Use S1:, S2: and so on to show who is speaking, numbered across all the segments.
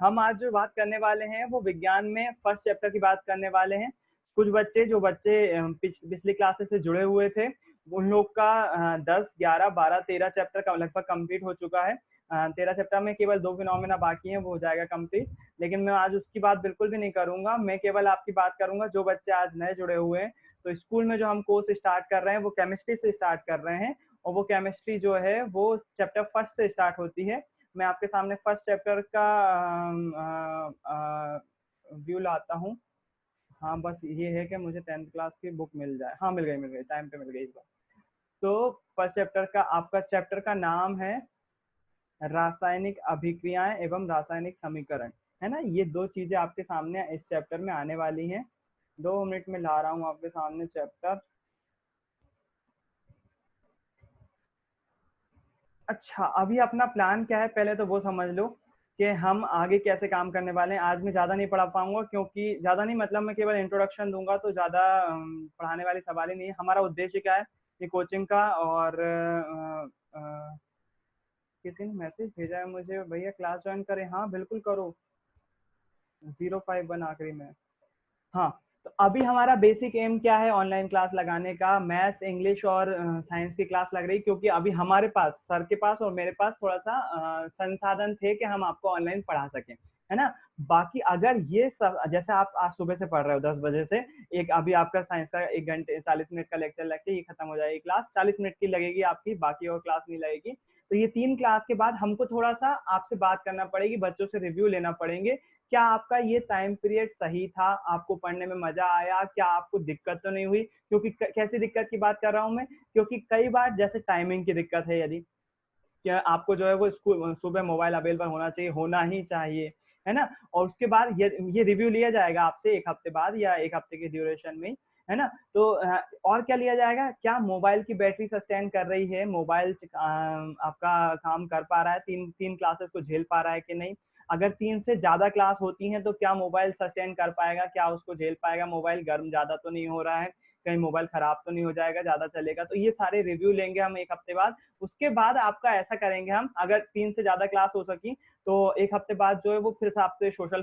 S1: हम आज जो बात करने वाले हैं वो विज्ञान में फर्स्ट चैप्टर की बात करने वाले हैं। कुछ बच्चे जो बच्चे पिछली क्लासेस से जुड़े हुए थे उन लोग का 10, 11, 12, 13 चैप्टर का लगभग कंप्लीट हो चुका है। 13 चैप्टर में केवल 2 फिनोमेना बाकी हैं, वो हो जाएगा कंप्लीट। लेकिन मैं आज उसकी बात बिल्कुल भी नहीं करूंगा, मैं केवल आपकी बात करूंगा जो बच्चे आज नए जुड़े हुए हैं। तो स्कूल में जो हम कोर्स स्टार्ट कर रहे हैं वो केमिस्ट्री से स्टार्ट कर रहे हैं, और वो केमिस्ट्री जो है वो चैप्टर फर्स्ट से स्टार्ट होती है। मैं आपके सामने फर्स्ट चैप्टर का व्यू लाता हूँ। हाँ, बस ये है कि मुझे 10th क्लास की बुक मिल जाए। हाँ, मिल गई, टाइम पे मिल गई इस बार। तो फर्स्ट चैप्टर का आपका चैप्टर का नाम है रासायनिक अभिक्रियाएं एवं रासायनिक समीकरण, है ना। ये दो चीजें आपके सामने इस चैप्टर में आने वाली हैं। 2 मिनट में ला रहा हूँ आपके सामने चैप्टर। अच्छा, अभी अपना प्लान क्या है पहले तो वो समझ लो कि हम आगे कैसे काम करने वाले हैं। आज मैं ज़्यादा नहीं पढ़ा पाऊंगा, क्योंकि ज़्यादा नहीं मतलब मैं केवल इंट्रोडक्शन दूंगा, तो ज़्यादा पढ़ाने वाली सवाल ही नहीं है। हमारा उद्देश्य क्या है ये कोचिंग का। और किसी ने मैसेज भेजा है मुझे, भैया क्लास ज्वाइन करें। हाँ बिल्कुल करो, 051 आखिरी में। हाँ, तो अभी हमारा बेसिक एम क्या है ऑनलाइन क्लास लगाने का। मैथ्स, इंग्लिश और साइंस की क्लास लग रही, क्योंकि अभी हमारे पास, सर के पास और मेरे पास थोड़ा सा संसाधन थे कि हम आपको ऑनलाइन पढ़ा सकें, है ना। बाकी अगर ये सब, जैसे आप आज सुबह से पढ़ रहे हो 10 बजे से, एक अभी आपका साइंस का 1 घंटे 40 मिनट का लेक्चर लगके ये खत्म हो जाएगी क्लास, 40 मिनट की लगेगी आपकी, बाकी और क्लास नहीं लगेगी। तो ये 3 क्लास के बाद हमको थोड़ा सा आपसे बात करना पड़ेगी, बच्चों से रिव्यू लेना पड़ेंगे। क्या आपका ये टाइम पीरियड सही था, आपको पढ़ने में मजा आया, क्या आपको दिक्कत तो नहीं हुई। क्योंकि कैसी दिक्कत की बात कर रहा हूँ मैं, क्योंकि कई बार जैसे टाइमिंग की दिक्कत है, यदि क्या आपको जो है वो स्कूल सुबह मोबाइल अवेलेबल होना चाहिए, होना ही चाहिए, है ना। और उसके बाद ये रिव्यू लिया जाएगा आपसे 1 हफ्ते बाद या 1 हफ्ते के ड्यूरेशन में, है ना। तो और क्या लिया जाएगा, क्या मोबाइल की बैटरी सस्टेन कर रही है, मोबाइल आपका काम कर पा रहा है, तीन क्लासेस को झेल पा रहा है कि नहीं। अगर 3 से ज्यादा क्लास होती हैं तो क्या मोबाइल सस्टेन कर पाएगा, क्या उसको झेल पाएगा, मोबाइल गर्म ज्यादा तो नहीं हो रहा है, कहीं मोबाइल खराब तो नहीं हो जाएगा, ज्यादा चलेगा। तो ये सारे रिव्यू लेंगे हम 1 हफ्ते बाद। उसके बाद आपका ऐसा करेंगे हम, अगर 3 से ज्यादा क्लास हो सकी तो 1 हफ्ते बाद जो है वो फिर से आपसे सोशल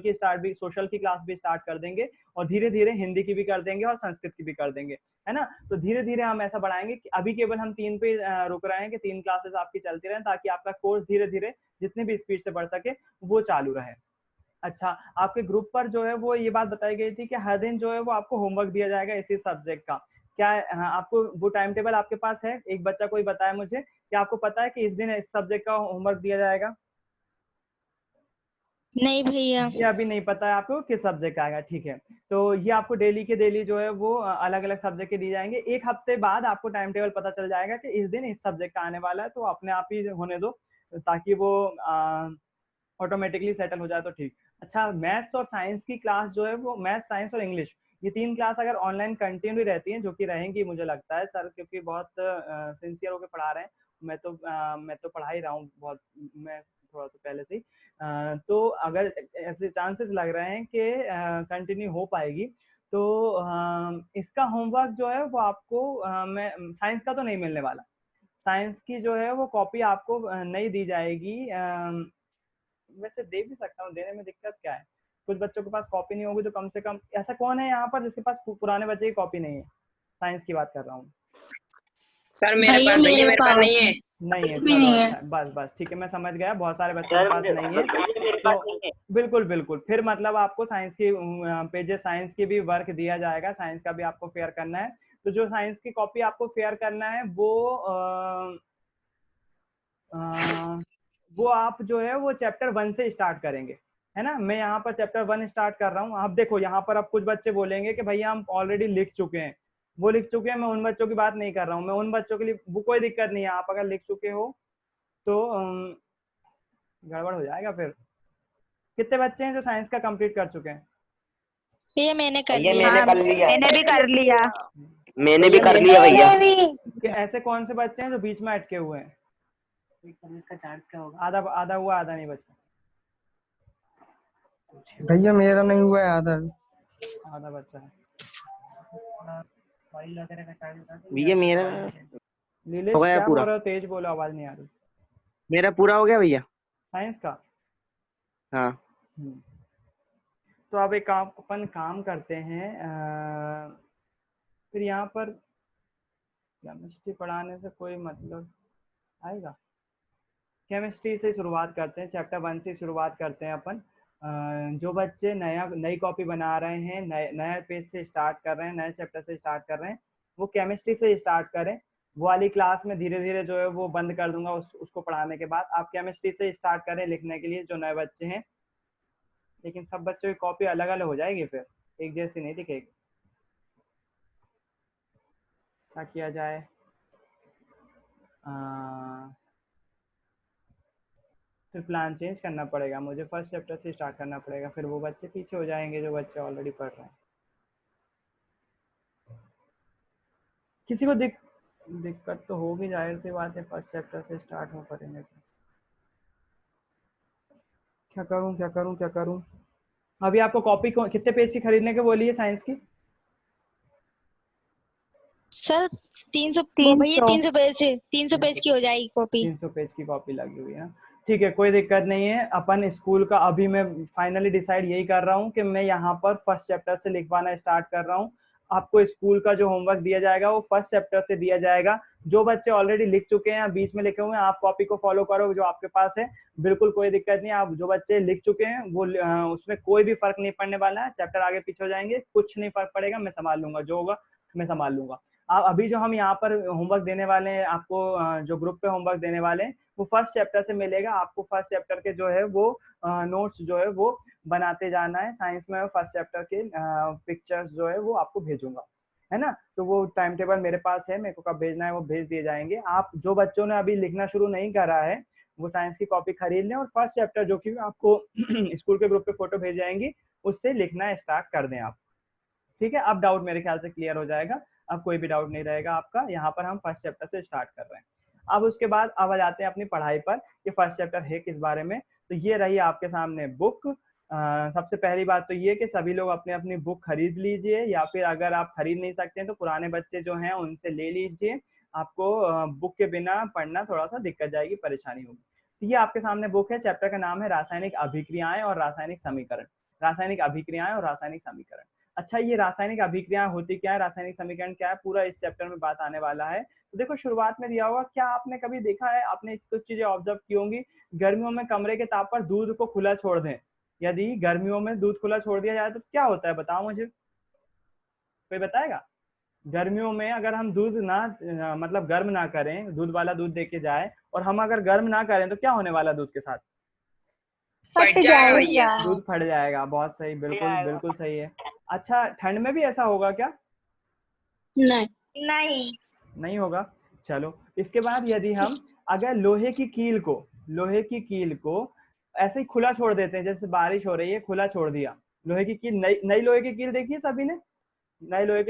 S1: की क्लास भी स्टार्ट कर देंगे, और धीरे धीरे हिंदी की भी कर देंगे और संस्कृत की भी कर देंगे, है ना। तो धीरे धीरे हम ऐसा बढ़ाएंगे कि अभी केवल हम 3 पे रुक रहे हैं कि 3 क्लासेस आपकी चलती रहे, ताकि आपका कोर्स धीरे धीरे जितनी भी स्पीड से बढ़ सके वो चालू रहे। अच्छा, आपके ग्रुप पर जो है वो ये बात बताई गई थी कि हर दिन जो है वो आपको होमवर्क दिया जाएगा इसी सब्जेक्ट का। क्या हाँ, आपको वो टाइम टेबल आपके पास है? एक बच्चा कोई बताया मुझे कि आपको पता है कि इस दिन इस सब्जेक्ट का होमवर्क दिया जाएगा।
S2: नहीं भैया।
S1: ये अभी नहीं पता है आपको किस सब्जेक्ट का आएगा, ठीक है। तो ये आपको डेली के डेली जो है वो अलग अलग सब्जेक्ट के दिए जाएंगे। 1 हफ्ते बाद आपको टाइम टेबल पता चल जाएगा कि इस दिन इस सब्जेक्ट का आने वाला है, तो अपने आप ही होने दो, ताकि वो ऑटोमेटिकली सेटल हो जाए तो ठीक। अच्छा, मैथ्स और साइंस की क्लास जो है वो, मैथ्स, साइंस और इंग्लिश, ये 3 क्लास अगर ऑनलाइन कंटिन्यू रहती हैं, जो कि रहेंगी मुझे लगता है सर, क्योंकि बहुत सिंसियर होकर पढ़ा रहे हैं। मैं तो पढ़ा ही रहा हूँ बहुत, मैं थोड़ा सा पहले से ही। तो अगर ऐसे चांसेस लग रहे हैं कि कंटिन्यू हो पाएगी, तो इसका होमवर्क जो है वो आपको मैं साइंस का तो नहीं मिलने वाला। साइंस की जो है वो कॉपी आपको नहीं दी जाएगी। वैसे दे भी सकता हूँ, देने में दिक्कत क्या है। कुछ बच्चों के पास कॉपी नहीं होगी तो कम से कम, ऐसा कौन है यहाँ पर जिसके पास पुराने बच्चे की कॉपी नहीं है? साइंस की बात कर रहा हूँ।
S3: सर
S2: भैया मेरे
S3: मेरे पास नहीं है।
S1: नहीं है,
S2: कुछ भी
S1: चलो
S2: नहीं है।
S1: अच्छा, बस बस ठीक है, मैं समझ गया, बहुत सारे बच्चों के पास नहीं है। तो बिल्कुल बिल्कुल, फिर मतलब आपको साइंस की पेजेस, साइंस की भी वर्क दिया जाएगा, साइंस का भी आपको फेयर करना है। तो जो साइंस की कॉपी आपको फेयर करना है वो आप जो है वो चैप्टर 1 से स्टार्ट करेंगे, है ना। मैं यहाँ पर चैप्टर 1 स्टार्ट कर रहा हूँ। आप देखो यहाँ पर, अब कुछ बच्चे बोलेंगे कि भैया हम ऑलरेडी लिख चुके हैं, वो लिख चुके हैं, मैं उन बच्चों की बात नहीं कर रहा हूँ। मैं उन बच्चों के लिए वो कोई दिक्कत नहीं है, आप अगर लिख चुके हो तो गड़बड़ हो जाएगा फिर। कितने बच्चे हैं जो साइंस का कंप्लीट कर चुके हैं?
S2: भैया मैंने कर
S4: भैया
S2: लिया।
S4: मैंने कर लिया।
S5: मैंने भी कर लिया।
S4: मैंने भी कर लिया भैया।
S1: कि ऐसे कौन से बच्चे हैं जो बीच में अटके हुए हैं? इसका चार्ज क्या होगा? आधा आधा हुआ, आधा नहीं बचा।
S6: भैया मेरा नहीं हुआ है आधा।
S1: आधा बच्चा है। फाइल वगैरह का चार्ज बता दो।
S4: भैया मेरा
S1: नीलेश
S4: हो गया
S1: क्या बोल
S4: पूरा।
S1: रहे हो? तेज बोलो, आवाज नहीं आ रही।
S4: मेरा पूरा हो गया भैया।
S1: साइंस का?
S4: हाँ
S1: तो अब एक अपन काम करते हैं, फिर यहाँ पर केमिस्ट्री पढ़ाने से कोई मतलब आएगा? केमिस्ट्री से शुरुआत करते हैं, चैप्टर 1 से शुरुआत करते हैं अपन। जो बच्चे नई कॉपी बना रहे हैं, नया पेज से स्टार्ट कर रहे हैं, नए चैप्टर से स्टार्ट कर रहे हैं, वो केमिस्ट्री से स्टार्ट करें। वो वाली क्लास में धीरे धीरे जो है वो बंद कर दूंगा उसको पढ़ाने के बाद। आप केमिस्ट्री से स्टार्ट करें लिखने के लिए, जो नए बच्चे हैं। लेकिन सब बच्चों की कॉपी अलग अलग हो जाएगी, फिर एक जैसी नहीं दिखेगी। क्या किया जाए? फिर प्लान चेंज करना पड़ेगा मुझे, फर्स्ट चैप्टर से स्टार्ट करना पड़ेगा, फिर वो बच्चे पीछे हो जाएंगे जो बच्चे ऑलरेडी पढ़ रहे हैं। किसी को दिक्कत तो होगी, जाहिर सी बात है, फर्स्ट चैप्टर से स्टार्ट हो करेंगे तो। क्या करूं? अभी आपको कॉपी कितने पेज की खरीदने के बोली है साइंस की?
S2: सर 300 भैया 300 पेज की हो जाएगी कॉपी।
S1: 300 पेज की कॉपी लगी हुई है। ठीक है, कोई दिक्कत नहीं है। अपन स्कूल का अभी मैं फाइनली डिसाइड यही कर रहा हूँ कि मैं यहाँ पर फर्स्ट चैप्टर से लिखवाना स्टार्ट कर रहा हूँ। आपको स्कूल का जो होमवर्क दिया जाएगा वो फर्स्ट चैप्टर से दिया जाएगा। जो बच्चे ऑलरेडी लिख चुके हैं, बीच में लिखे हुए हैं, आप कॉपी को फॉलो करो जो आपके पास है, बिल्कुल कोई दिक्कत नहीं। आप जो बच्चे लिख चुके हैं वो उसमें कोई भी फर्क नहीं पड़ने वाला है। चैप्टर आगे पीछे हो जाएंगे, कुछ नहीं फर्क पड़ेगा, मैं संभाल लूंगा, जो होगा मैं संभाल लूंगा। अभी जो हम यहाँ पर होमवर्क देने वाले हैं आपको, जो ग्रुप पे होमवर्क देने वाले हैं, वो फर्स्ट चैप्टर से मिलेगा आपको। फर्स्ट चैप्टर के जो है वो नोट्स जो है वो बनाते जाना है। साइंस में फर्स्ट चैप्टर के पिक्चर्स जो है वो आपको भेजूंगा, है ना। तो वो टाइम टेबल मेरे पास है, मेरे को कब भेजना है वो भेज दिए जाएंगे। आप जो बच्चों ने अभी लिखना शुरू नहीं करा है वो साइंस की कॉपी खरीद लें और फर्स्ट चैप्टर जो कि आपको स्कूल के ग्रुप पे फोटो भेज जाएंगी उससे लिखना स्टार्ट कर दें आप। ठीक है, अब डाउट मेरे ख्याल से क्लियर हो जाएगा, अब कोई भी डाउट नहीं रहेगा आपका। यहाँ पर हम फर्स्ट चैप्टर से स्टार्ट कर रहे हैं। अब उसके बाद अब आ जाते हैं अपनी पढ़ाई पर कि फर्स्ट चैप्टर है किस बारे में। तो ये रही आपके सामने बुक। सबसे पहली बात तो ये कि सभी लोग अपने अपनी बुक खरीद लीजिए, या फिर अगर आप खरीद नहीं सकते हैं तो पुराने बच्चे जो हैं उनसे ले लीजिए। आपको बुक के बिना पढ़ना थोड़ा सा दिक्कत जाएगी, परेशानी होगी। तो ये आपके सामने बुक है, चैप्टर का नाम है रासायनिक अभिक्रियाएं और रासायनिक समीकरण। रासायनिक अभिक्रियाएं और रासायनिक समीकरण। अच्छा, ये रासायनिक अभिक्रियाएं होती क्या है, रासायनिक समीकरण क्या है, पूरा इस चैप्टर में बात आने वाला है। तो देखो, शुरुआत में दिया होगा, क्या आपने कभी देखा है, आपने कुछ चीजें ऑब्जर्व की होंगी, गर्मियों में कमरे के ताप पर दूध को खुला छोड़ दें। यदि गर्मियों में दूध खुला छोड़ दिया जाए तो क्या होता है, बताओ मुझे, कोई बताएगा? गर्मियों में अगर हम दूध ना मतलब गर्म ना करें, दूध वाला दूध देके जाए और हम अगर गर्म ना करें तो क्या होने वाला दूध के साथ?
S3: फट जाएगा भैया।
S1: दूध फट जाएगा। बहुत सही, बिल्कुल बिल्कुल सही है। अच्छा, ठंड में भी ऐसा होगा क्या?
S2: नहीं
S1: नहीं होगा। चलो, इसके बाद यदि हम अगर लोहे की कील को ऐसे ही खुला छोड़ देते हैं, जैसे बारिश हो रही है, खुला छोड़ दिया, लोहे की कील, नई लोहे की कील देखी है सभी ने, नए लोहे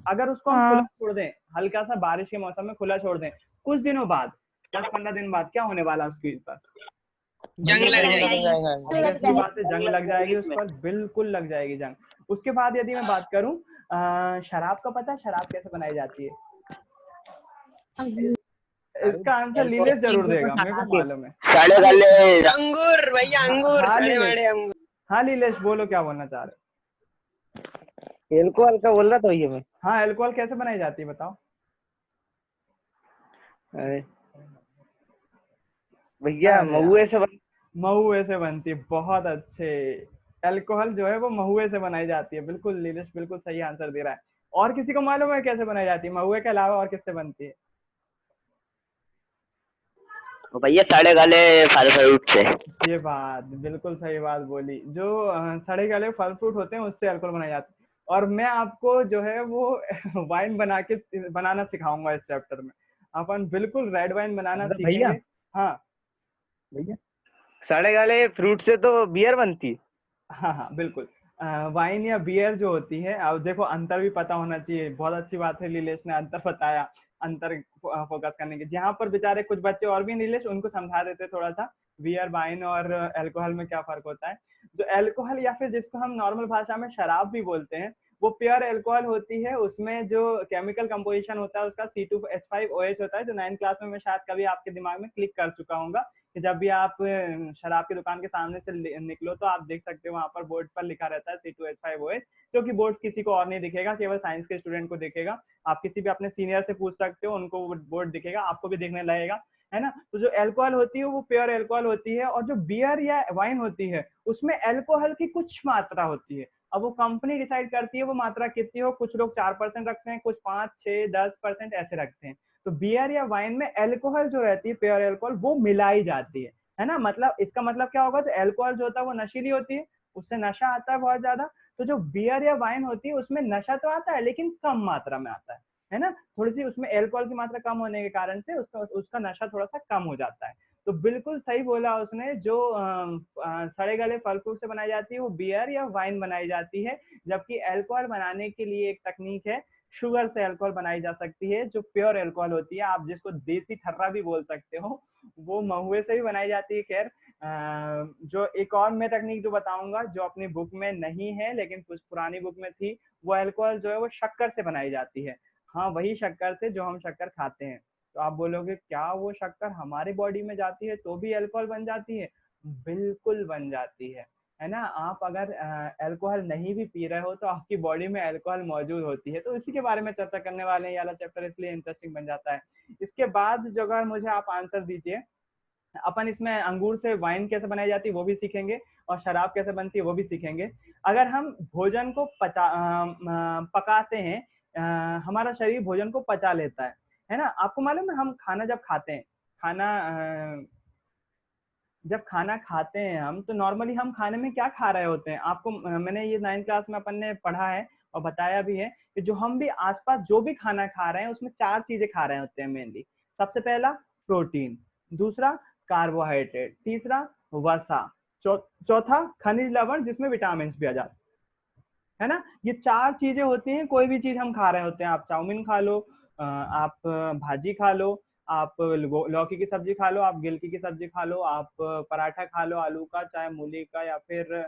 S1: अगर उसको हम खुला छोड़ दें, हल्का सा बारिश के मौसम में खुला छोड़ दें, कुछ दिनों बाद 10-15 दिन बाद क्या होने वाला उसकी पर?
S3: जंग लग जाएगी।
S1: बात है, जंग लग जाएगी उस पर, बिल्कुल लग जाएगी जंग। उसके बाद यदि मैं बात करूं, शराब का पता है शराब कैसे बनाई जाती है? इसका आंसर नीलेश जरूर देगा, मेरे को मालूम है।
S3: अंगूर भैया, अंगूर, सड़े बड़े अंगूर।
S1: हाँ नीलेश, बोलो क्या बोलना चाह रहे?
S6: एल्कोहल का बोल रहा था भैया मैं।
S1: हाँ, एल्कोहल कैसे बनाई जाती है बताओ
S6: भैया?
S1: महुए से बनती है। बहुत अच्छे, अल्कोहल जो है वो महुए से बनाई जाती है। बिल्कुल नीलेश, बिल्कुल सही आंसर दे रहा है। और किसी को मालूम है कैसे बनाई जाती है? महुए के अलावा और किससे बनती है?
S4: भैया सड़े गले फल फ्रूट से।
S1: ये बात बिल्कुल सही बात बोली, जो सड़े गले फल फ्रूट होते हैं उससे अल्कोहल बनाई जाती है। और मैं आपको जो है वो वाइन बनाना सिखाऊंगा इस चैप्टर में। अपन बिल्कुल रेड वाइन बनाना सीखेंगे। हाँ
S6: भैया, सड़े गले फ्रूट से तो बियर बनती है।
S1: हाँ बिल्कुल। वाइन या बियर जो होती है, अब देखो अंतर भी पता होना चाहिए। बहुत अच्छी बात है, नीलेश ने अंतर बताया, अंतर फोकस करने के। जहाँ पर बेचारे कुछ बच्चे और भी नीलेश, उनको समझा देते थोड़ा सा, बियर, वाइन और अल्कोहल में क्या फर्क होता है। जो अल्कोहल या फिर जिसको हम नॉर्मल भाषा में शराब भी बोलते हैं, वो प्योर अल्कोहल होती है, उसमें जो केमिकल कंपोजिशन होता है उसका C2H5OH होता है, जो 9th क्लास में मैं शायद कभी आपके दिमाग में क्लिक कर चुका हूँ कि जब भी आप शराब की दुकान के सामने से निकलो तो आप देख सकते हो वहां पर बोर्ड पर लिखा रहता है C2H5OH, जो कि बोर्ड किसी को और नहीं दिखेगा, केवल साइंस के स्टूडेंट को दिखेगा। आप किसी भी अपने सीनियर से पूछ सकते हो, उनको बोर्ड दिखेगा, आपको भी दिखने लगेगा, है ना। तो जो अल्कोहल होती है वो प्योर अल्कोहल होती है, और जो बियर या वाइन होती है उसमें अल्कोहल की कुछ मात्रा होती है। अब वो कंपनी डिसाइड करती है वो मात्रा कितनी हो, कुछ लोग 4% रखते हैं, कुछ 5, 6, 10% ऐसे रखते हैं। तो बियर या वाइन में अल्कोहल जो रहती है, प्योर अल्कोहल, वो मिलाई जाती है ना। मतलब इसका मतलब क्या होगा, जो अल्कोहल जो होता है वो नशीली होती है, उससे नशा आता है बहुत ज्यादा। तो जो बियर या वाइन होती है उसमें नशा तो आता है लेकिन कम मात्रा में आता है ना। थोड़ी सी उसमें अल्कोहल की मात्रा कम होने के कारण से उसका नशा थोड़ा सा कम हो जाता है। तो बिल्कुल सही बोला उसने, जो सड़े गले फल फ्रूट से बनाई जाती है वो बियर या वाइन बनाई जाती है, जबकि अल्कोहल बनाने के लिए एक तकनीक है, शुगर से अल्कोहल बनाई जा सकती है, जो प्योर अल्कोहल होती है, आप जिसको देसी ठर्रा भी बोल सकते हो, वो महुए से भी बनाई जाती है। खैर जो एक और मैं तकनीक जो बताऊंगा, जो अपनी बुक में नहीं है लेकिन कुछ पुरानी बुक में थी, वो अल्कोहल जो है वो शक्कर से बनाई जाती है। हाँ, वही शक्कर से जो हम शक्कर खाते हैं। तो आप बोलोगे क्या वो शक्कर हमारे बॉडी में जाती है तो भी अल्कोहल बन जाती है? बिल्कुल बन जाती है ना। आप अगर अल्कोहल नहीं भी पी रहे हो तो आपकी बॉडी में अल्कोहल मौजूद होती है। तो इसी के बारे में चर्चा करने वाले हैं, ये वाला चैप्टर इसलिए इंटरेस्टिंग बन जाता है। इसके बाद जो अगर मुझे आप आंसर दीजिए, अपन इसमें अंगूर से वाइन कैसे बनाई जाती है वो भी सीखेंगे, और शराब कैसे बनती है वो भी सीखेंगे। अगर हम भोजन को पकाते हैं, हमारा शरीर भोजन को पचा लेता है ना। आपको मालूम है हम खाना जब खाते हैं, जब खाना खाते हैं हम, तो नॉर्मली हम खाने में क्या खा रहे होते हैं? आपको मैंने ये 9th क्लास में अपन ने पढ़ा है और बताया भी है कि जो हम भी आसपास जो भी खाना खा रहे हैं उसमें 4 चीजें खा रहे होते हैं मेनली। सबसे पहला प्रोटीन, दूसरा कार्बोहाइड्रेट, तीसरा वसा, चौथा खनिज लवण जिसमें विटामिन भी आ जाते है ना। ये 4 चीजें होती हैं कोई भी चीज हम खा रहे होते हैं। आप चाउमीन खा लो, आप भाजी खा लो, आप लौकी की सब्जी खा लो, आप गिलकी की सब्जी खा लो, आप पराठा खा लो आलू का, चाहे मूली का, या फिर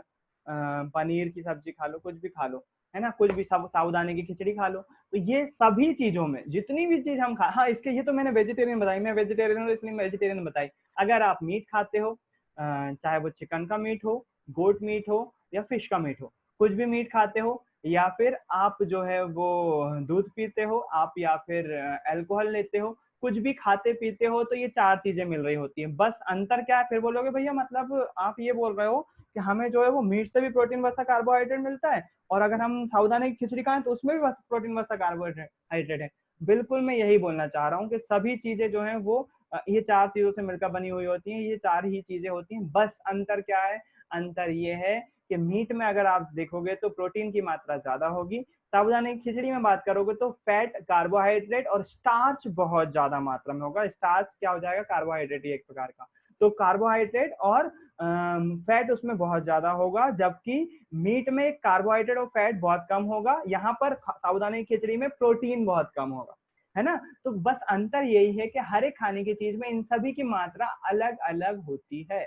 S1: पनीर की सब्जी खा लो, कुछ भी खा लो, है ना। कुछ भी, साबूदाने की खिचड़ी खा लो। तो ये सभी चीजों में जितनी भी चीज हम खा, हाँ इसके ये तो मैंने वेजिटेरियन बताई, मैं वेजिटेरियन हूँ इसलिए वेजिटेरियन बताई। अगर आप मीट खाते हो, चाहे वो चिकन का मीट हो, गोट मीट हो, या फिश का मीट हो, कुछ भी मीट खाते हो, या फिर आप जो है वो दूध पीते हो आप, या फिर अल्कोहल लेते हो, कुछ भी खाते पीते हो, तो ये 4 चीजें मिल रही होती है। बस अंतर क्या है? फिर बोलोगे भैया मतलब आप ये बोल रहे हो कि हमें जो है वो मीट से भी प्रोटीन वसा कार्बोहाइड्रेट मिलता है, और अगर हम साबूदाने की खिचड़ी खाएं तो उसमें भी प्रोटीन वसा कार्बोहाइड्रेट है। बिल्कुल मैं यही बोलना चाह रहा हूँ कि सभी चीजें जो है वो ये 4 चीजों से मिलकर बनी हुई होती हैं, ये 4 ही चीजें होती हैं। बस अंतर क्या है? अंतर ये है कि मीट में अगर आप देखोगे तो प्रोटीन की मात्रा ज्यादा होगी, साबूदाने की खिचड़ी में बात करोगे तो फैट, कार्बोहाइड्रेट और स्टार्च बहुत ज्यादा मात्रा में होगा। स्टार्च क्या हो जाएगा? कार्बोहाइड्रेट ही एक प्रकार का। तो कार्बोहाइड्रेट और फैट उसमें बहुत ज्यादा होगा, जबकि मीट में कार्बोहाइड्रेट और फैट बहुत कम होगा। यहाँ पर साबूदाने की खिचड़ी में प्रोटीन बहुत कम होगा, है ना। तो बस अंतर यही है कि हर एक खाने की चीज में इन सभी की मात्रा अलग अलग होती है,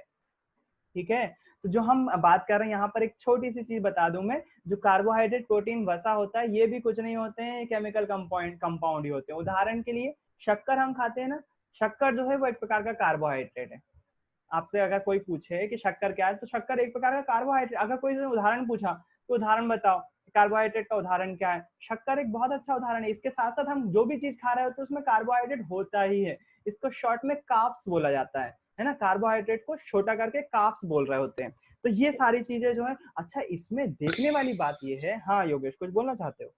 S1: ठीक है। तो जो हम बात कर रहे हैं यहाँ पर, एक छोटी सी चीज बता दूं मैं, जो कार्बोहाइड्रेट, प्रोटीन, वसा होता है, ये भी कुछ नहीं होते हैं, केमिकल कंपाउंड ही होते हैं। उदाहरण के लिए शक्कर हम खाते हैं ना, शक्कर जो है वो एक प्रकार का कार्बोहाइड्रेट है। आपसे अगर कोई पूछे कि शक्कर क्या है, तो शक्कर एक प्रकार का कार्बोहाइड्रेट। अगर कोई उदाहरण पूछा तो उदाहरण बताओ, कार्बोहाइड्रेट का उदाहरण क्या है? शक्कर एक बहुत अच्छा उदाहरण है। इसके साथ साथ हम जो भी चीज खा रहे होते हैं उसमें कार्बोहाइड्रेट होता ही है। इसको शॉर्ट में कार्ब्स बोला जाता है ना। कार्बोहाइड्रेट को छोटा करके कार्ब्स बोल रहे होते हैं। तो ये सारी चीजें जो है, अच्छा इसमें देखने वाली बात ये है, हाँ योगेश कुछ बोलना चाहते हो?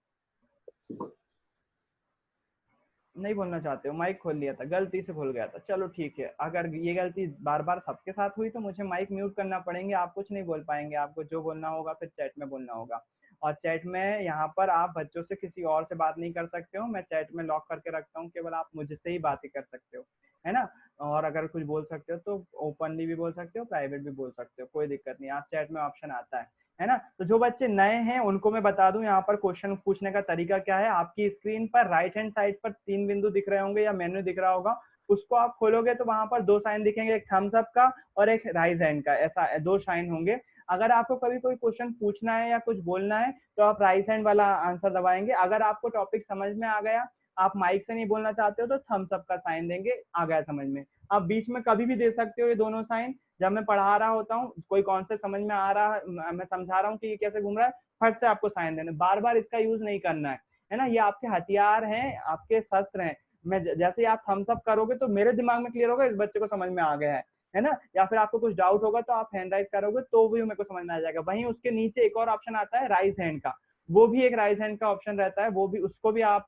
S1: नहीं बोलना चाहते हो? माइक खोल लिया था, गलती से भूल गया था। चलो ठीक है, अगर ये गलती बार बार सबके साथ हुई तो मुझे माइक म्यूट करना पड़ेंगे, आप कुछ नहीं बोल पाएंगे। आपको जो बोलना होगा फिर चैट में बोलना होगा, और चैट में यहाँ पर आप बच्चों से किसी और से बात नहीं कर सकते हो। मैं चैट में लॉक करके रखता हूँ, केवल आप मुझसे ही बातें कर सकते हो, है ना। और अगर कुछ बोल सकते हो तो ओपनली भी बोल सकते हो, प्राइवेट भी बोल सकते हो, कोई दिक्कत नहीं। आप चैट में ऑप्शन आता है ना। तो जो बच्चे नए हैं उनको मैं बता दूं, यहाँ पर क्वेश्चन पूछने का तरीका क्या है। आपकी स्क्रीन पर राइट हैंड साइड पर 3 बिंदु दिख रहे होंगे या मेन्यू दिख रहा होगा, उसको आप खोलोगे तो वहां पर 2 साइन दिखेंगे, एक थम्स अप का और एक राइज हैंड का, ऐसा 2 साइन होंगे। अगर आपको कभी कोई क्वेश्चन पूछना है या कुछ बोलना है तो आप राइट हैंड वाला आंसर दबाएंगे। अगर आपको टॉपिक समझ में आ गया, आप माइक से नहीं बोलना चाहते हो तो थम्स अप का साइन देंगे, आ गया समझ में। आप बीच में कभी भी दे सकते हो ये दोनों साइन। जब मैं पढ़ा रहा होता हूँ, कोई कॉन्सेप्ट समझ में आ रहा है, मैं समझा रहा हूँ कि ये कैसे घूम रहा है, फट से आपको साइन देना, बार बार इसका यूज नहीं करना है ना। ये आपके हथियार हैं, आपके शस्त्र हैं। मैं जैसे ही आप थम्स अप करोगे तो मेरे दिमाग में क्लियर होगा इस बच्चे को समझ में आ गया है ना। या फिर आपको कुछ डाउट होगा तो आप हैंड राइज करोगे तो भी मेरे को समझ में आ जाएगा। वहीं उसके नीचे एक और ऑप्शन आता है राइज हैंड का, वो भी एक राइज हैंड का ऑप्शन रहता है, वो भी उसको भी आप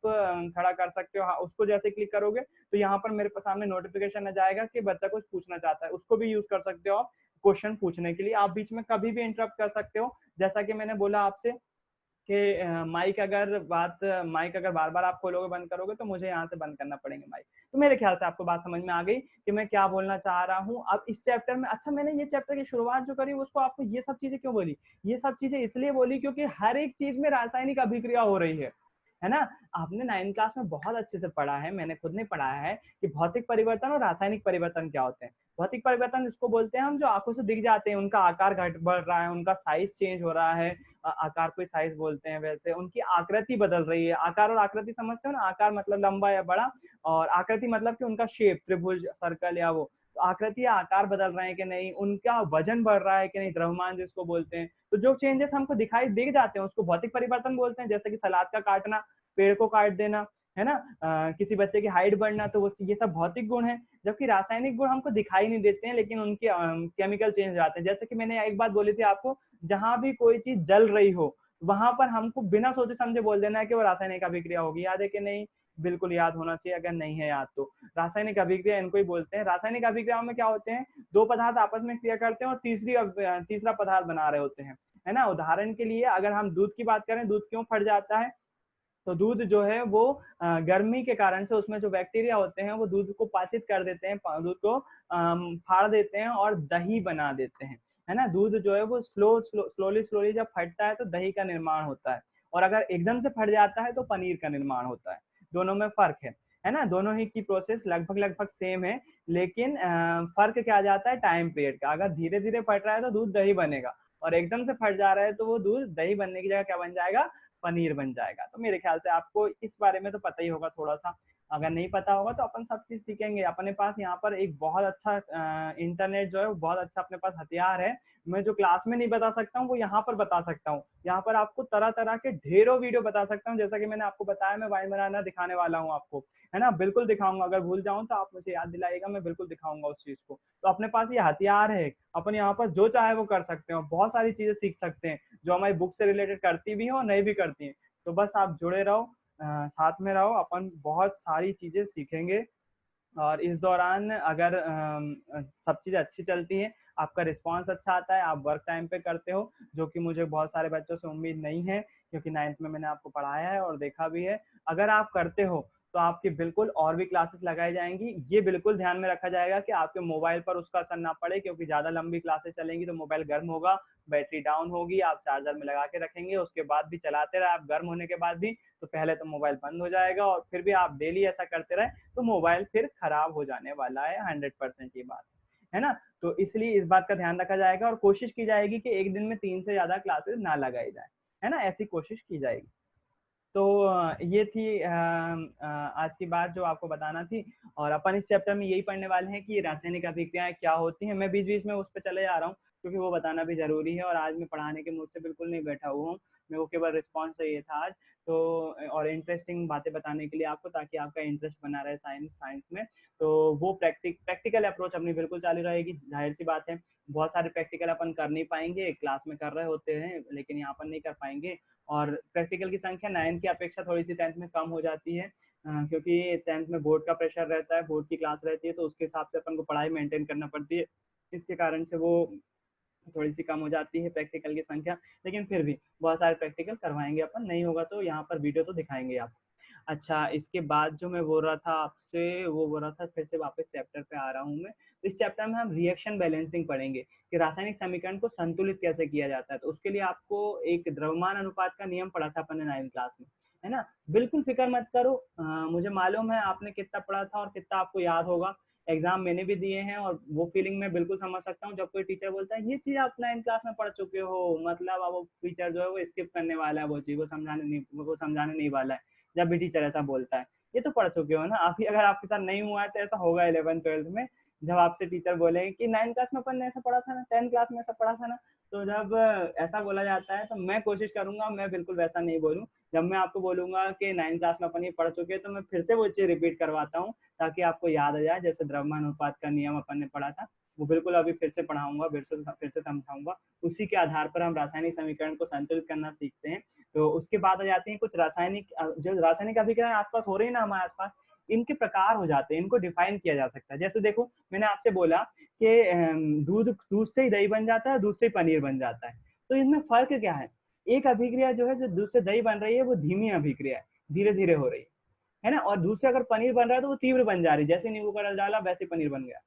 S1: खड़ा कर सकते हो। हाँ, उसको जैसे क्लिक करोगे तो यहाँ पर मेरे सामने नोटिफिकेशन आ जाएगा कि बच्चा कुछ पूछना चाहता है, उसको भी यूज कर सकते हो आप क्वेश्चन पूछने के लिए। आप बीच में कभी भी इंटरप्ट कर सकते हो। जैसा कि मैंने बोला आपसे कि माइक अगर बार बार आप खोलोगे बंद करोगे तो मुझे यहाँ से बंद करना पड़ेगा माइक। तो मेरे ख्याल से आपको बात समझ में आ गई कि मैं क्या बोलना चाह रहा हूँ। अब इस चैप्टर में, अच्छा मैंने ये चैप्टर की शुरुआत जो करी उसको आपको ये सब चीजें क्यों बोली? ये सब चीजें इसलिए बोली क्योंकि हर एक चीज में रासायनिक अभिक्रिया हो रही है ना। आपने 9th क्लास में बहुत अच्छे से पढ़ा है, मैंने खुद ने पढ़ा है कि भौतिक परिवर्तन और रासायनिक परिवर्तन क्या होते हैं। भौतिक परिवर्तन इसको बोलते हैं हम जो आंखों से दिख जाते हैं, उनका आकार घट बढ़ रहा है, उनका साइज चेंज हो रहा है, आकार को साइज बोलते हैं, वैसे उनकी आकृति बदल रही है। आकार और आकृति समझते हो ना, आकार मतलब लंबा या बड़ा, और आकृति मतलब कि उनका शेप, त्रिभुज, सर्कल या वो। तो आकृति या आकार बदल रहे हैं कि नहीं, उनका वजन बढ़ रहा है कि नहीं, द्रव्यमान जिसको बोलते हैं। तो जो चेंजेस हमको दिखाई दिख जाते हैं उसको भौतिक परिवर्तन बोलते हैं। जैसे कि सलाद का काटना, पेड़ को काट देना, है ना, किसी बच्चे की हाइट बढ़ना, तो वो ये सब भौतिक गुण है। जबकि रासायनिक गुण हमको दिखाई नहीं देते हैं लेकिन उनके केमिकल चेंज हो जाते हैं। जैसे कि मैंने एक बात बोली थी आपको, जहां भी कोई चीज जल रही हो वहां पर हमको बिना सोचे समझे बोल देना है कि वो रासायनिक अभिक्रिया होगी। याद है कि नहीं? बिल्कुल याद होना चाहिए, अगर नहीं है याद तो। रासायनिक अभिक्रिया इनको ही बोलते हैं। रासायनिक अभिक्रियाओं में क्या होते हैं, दो पदार्थ आपस में क्रिया करते हैं और तीसरा पदार्थ बना रहे होते हैं, है ना। उदाहरण के लिए अगर हम दूध की बात करें, दूध क्यों फट जाता है? तो दूध जो है वो गर्मी के कारण से उसमें जो बैक्टीरिया होते हैं वो दूध को पाचित कर देते हैं, दूध को फाड़ देते हैं और दही बना देते हैं, है ना। दूध जो है वो स्लोली जब फटता है तो दही का निर्माण होता है, और अगर एकदम से फट जाता है तो पनीर का निर्माण होता है। दोनों में फर्क है ना। दोनों ही की प्रोसेस लगभग सेम है, लेकिन फर्क क्या आ जाता है, टाइम पीरियड का। अगर धीरे धीरे फट रहा है तो दूध दही बनेगा, और एकदम से फट जा रहा है तो वो दूध दही बनने की जगह क्या बन जाएगा, पनीर बन जाएगा। तो मेरे ख्याल से आपको इस बारे में तो पता ही होगा थोड़ा सा। अगर नहीं पता होगा तो अपन सब चीज सीखेंगे। अपने पास यहाँ पर एक बहुत अच्छा इंटरनेट जो है वो बहुत अच्छा अपने पास हथियार है। मैं जो क्लास में नहीं बता सकता हूँ वो यहाँ पर बता सकता हूँ। यहाँ पर आपको तरह तरह के ढेरों वीडियो बता सकता हूँ। जैसा कि मैंने आपको बताया, मैं वाइन बनाना दिखाने वाला हूँ आपको, है ना। बिल्कुल दिखाऊंगा, अगर भूल जाऊँ तो आप मुझे याद दिलाइएगा, मैं बिल्कुल दिखाऊंगा उस चीज को। तो अपने पास ये हथियार है, अपन यहाँ पर जो चाहे वो कर सकते हो, बहुत सारी चीजें सीख सकते हैं जो हमारी बुक से रिलेटेड करती भी हैं और नहीं भी करती हैं। तो बस आप जुड़े रहो, साथ में रहो, अपन बहुत सारी चीजें सीखेंगे। और इस दौरान अगर सब चीजें अच्छी चलती है, आपका रिस्पांस अच्छा आता है, आप वर्क टाइम पे करते हो, जो कि मुझे बहुत सारे बच्चों से उम्मीद नहीं है, क्योंकि 9th में मैंने आपको पढ़ाया है और देखा भी है। अगर आप करते हो तो आपकी बिल्कुल और भी क्लासेस लगाई जाएंगी। ये बिल्कुल ध्यान में रखा जाएगा कि आपके मोबाइल पर उसका असर ना पड़े, क्योंकि ज्यादा लंबी क्लासेस चलेंगी तो मोबाइल गर्म होगा, बैटरी डाउन होगी, आप चार्जर में लगा के रखेंगे, उसके बाद भी चलाते रहे आप गर्म होने के बाद भी, तो पहले तो मोबाइल बंद हो जाएगा, और फिर भी आप डेली ऐसा करते रहे तो मोबाइल फिर खराब हो जाने वाला है। 100% ये बात है ना। तो इसलिए इस बात का ध्यान रखा जाएगा और कोशिश की जाएगी कि एक दिन में 3 से ज्यादा क्लासेस ना लगाई जाए, है ना, ऐसी कोशिश की जाएगी। तो ये थी आज की बात जो आपको बताना थी। और अपन इस चैप्टर में यही पढ़ने वाले हैं कि रासायनिक अभिक्रियाएं क्या होती हैं। मैं बीच बीच में उस पर चले जा रहा हूँ क्योंकि वो बताना भी जरूरी है, और आज मैं पढ़ाने के मूड से बिल्कुल नहीं बैठा हुआ हूँ। मेरे को केवल रिस्पॉन्स चाहिए था आज तो, और इंटरेस्टिंग बातें बताने के लिए आपको, ताकि आपका इंटरेस्ट बना रहे साइंस में। तो वो प्रैक्टिकल अप्रोच अपनी बिल्कुल चालू रहेगी। जाहिर सी बात है, बहुत सारे प्रैक्टिकल अपन कर नहीं पाएंगे, क्लास में कर रहे होते हैं लेकिन यहाँ पर नहीं कर पाएंगे। और प्रैक्टिकल की संख्या 9 की अपेक्षा थोड़ी सी 10th में कम हो जाती है, क्योंकि 10th में बोर्ड का प्रेशर रहता है, बोर्ड की क्लास रहती है, तो उसके हिसाब से अपन को पढ़ाई मेंटेन करना पड़ती है। इसके कारण से वो थोड़ी सी कम हो जाती है प्रैक्टिकल की संख्या। लेकिन फिर भी बहुत सारे प्रैक्टिकल करवाएंगे अपन, नहीं होगा तो यहाँ पर वीडियो तो दिखाएंगे आप। अच्छा, इसके बाद जो मैं बोल रहा था आपसे, वो बोल रहा था, फिर से वापस चैप्टर पे आ रहा हूँ मैं। तो इस चैप्टर में हम रिएक्शन बैलेंसिंग पढ़ेंगे कि रासायनिक समीकरण को संतुलित कैसे किया जाता है। तो उसके लिए आपको एक द्रव्यमान अनुपात का नियम पढ़ा था अपन ने 9th क्लास में, है ना। बिल्कुल फिक्र मत करो, मुझे मालूम है आपने कितना पढ़ा था और कितना आपको याद होगा। एग्जाम मैंने भी दिए हैं और वो फीलिंग मैं बिल्कुल समझ सकता हूँ जब कोई टीचर बोलता है ये चीज आप 9th क्लास में पढ़ चुके हो, मतलब अब वो टीचर जो है वो स्किप करने वाला है वो चीज, वो समझाने नहीं वाला है। जब भी टीचर ऐसा बोलता है ये तो पढ़ चुके हो ना, अभी अगर आपके साथ नहीं हुआ है तो ऐसा होगा 11th-12th में, जब आपसे टीचर बोले कि 9th क्लास में अपन ने ऐसा पढ़ा था ना, 10th क्लास में ऐसा पढ़ा था ना। तो जब ऐसा बोला जाता है तो मैं कोशिश करूंगा मैं बिल्कुल वैसा नहीं बोलूं। जब मैं आपको बोलूंगा कि 9th क्लास में अपन ये पढ़ चुके हैं तो मैं फिर से वो चीज रिपीट करवाता हूँ ताकि आपको याद आ जाए। जैसे द्रव्यमानुपात का नियम अपन ने पढ़ा था वो बिल्कुल अभी फिर से पढ़ाऊंगा, फिर से समझाऊंगा। उसी के आधार पर हम रासायनिक समीकरण को संतुलित करना सीखते हैं। तो उसके बाद आ जाती है कुछ रासायनिक, जो रासायनिक अभिक्रियाएं आसपास हो रही है ना हमारे आसपास, इनके प्रकार हो जाते हैं, इनको डिफाइन किया जा सकता है। जैसे देखो मैंने आपसे बोला कि दूध दूध से ही दही बन जाता है, दूध से ही पनीर बन जाता है। तो इसमें फर्क क्या है? एक अभिक्रिया जो है जो दूध से दही बन रही है वो धीमी अभिक्रिया है, धीरे धीरे हो रही है ना, और दूध से अगर पनीर बन रहा है तो वो तीव्र बन जा रही है, जैसे नींबू का रस डाला वैसे पनीर बन गया।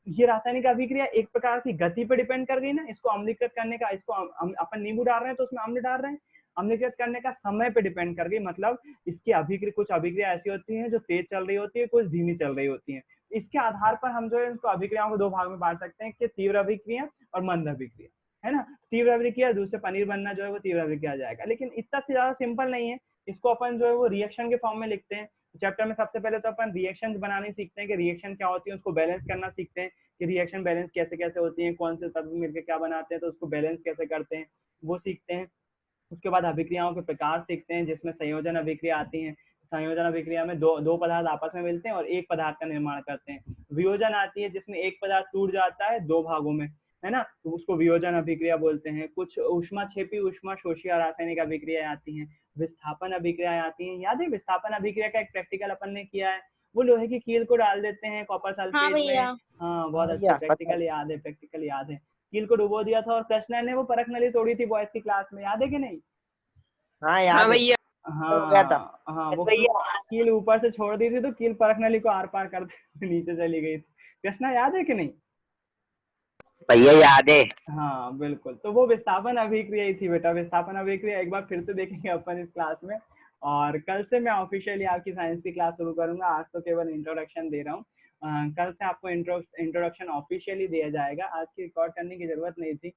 S1: ये रासायनिक अभिक्रिया एक प्रकार की गति पे डिपेंड कर गई ना, इसको अम्लीकृत करने का, इसको अपन नींबू डाल रहे हैं तो उसमें अम्ल डाल रहे हैं, अम्लीकृत करने का समय पे डिपेंड कर गई। मतलब इसकी अभिक्रिया, कुछ अभिक्रिया ऐसी होती हैं जो तेज चल रही होती है, कुछ धीमी चल रही होती है। इसके आधार पर हम जो है इसको अभिक्रियाओं को दो भाग में बांट सकते हैं कि तीव्र अभिक्रिया और मंद अभिक्रिया, है ना। तीव्र अभिक्रिया, दूध से पनीर बनना जो है वो तीव्र अभिक्रिया आ जाएगा, लेकिन इतना से ज्यादा सिंपल नहीं है। इसको अपन जो है वो रिएक्शन के फॉर्म में लिखते हैं। चैप्टर में सबसे पहले तो अपन रिएक्शन बनाने सीखते हैं कि रिएक्शन क्या होती है, उसको बैलेंस करना सीखते हैं कि रिएक्शन बैलेंस कैसे कैसे होती है, कौन से तत्व मिलकर क्या बनाते हैं, तो उसको बैलेंस कैसे करते हैं वो सीखते हैं। उसके बाद अभिक्रियाओं के प्रकार सीखते हैं जिसमें संयोजन अभिक्रिया आती है। संयोजन अभिक्रिया में दो पदार्थ आपस में मिलते हैं और एक पदार्थ का निर्माण करते हैं। वियोजन आती है जिसमें एक पदार्थ टूट जाता है दो भागों में, है ना, तो उसको वियोजन अभिक्रिया बोलते हैं। कुछ ऊष्माक्षेपी, ऊष्माशोषी रासायनिक अभिक्रियाएं आती हैं। विस्थापन अभिक्रियाएं आती हैं। याद है विस्थापन अभिक्रिया का एक प्रैक्टिकल अपन ने किया है, वो लोहे की कील को डाल देते हैं कॉपर
S2: हाँ
S1: सल्फेट में।
S2: भैया।
S1: हाँ बहुत अच्छा, प्रैक्टिकल याद है, प्रैक्टिकल याद है। कील को डुबो दिया था और कृष्णा ने वो परख नली तोड़ी थी बॉयज की क्लास में, याद है कि नहीं?
S6: हाँ
S3: हाँ
S6: याद है।
S3: भैया।
S6: हो गया था।
S1: हाँ हाँ, वो
S6: भैया
S1: कील ऊपर से छोड़ दी थी तो कील परख नली को आर पार करते नीचे चली गई थी। कृष्णा याद है कि नहीं?
S4: भैया याद है।
S1: हाँ बिल्कुल, तो वो विस्थापन अभिक्रिया ही थी बेटा। विस्थापन अभिक्रिया एक बार फिर से देखेंगे अपन इस क्लास में, और कल से मैं ऑफिशियली आपकी साइंस की क्लास शुरू करूंगा। आज तो केवल इंट्रोडक्शन दे रहा हूँ, कल से आपको इंट्रोडक्शन ऑफिशियली दिया जाएगा। आज की रिकॉर्ड करने की जरूरत नहीं थी।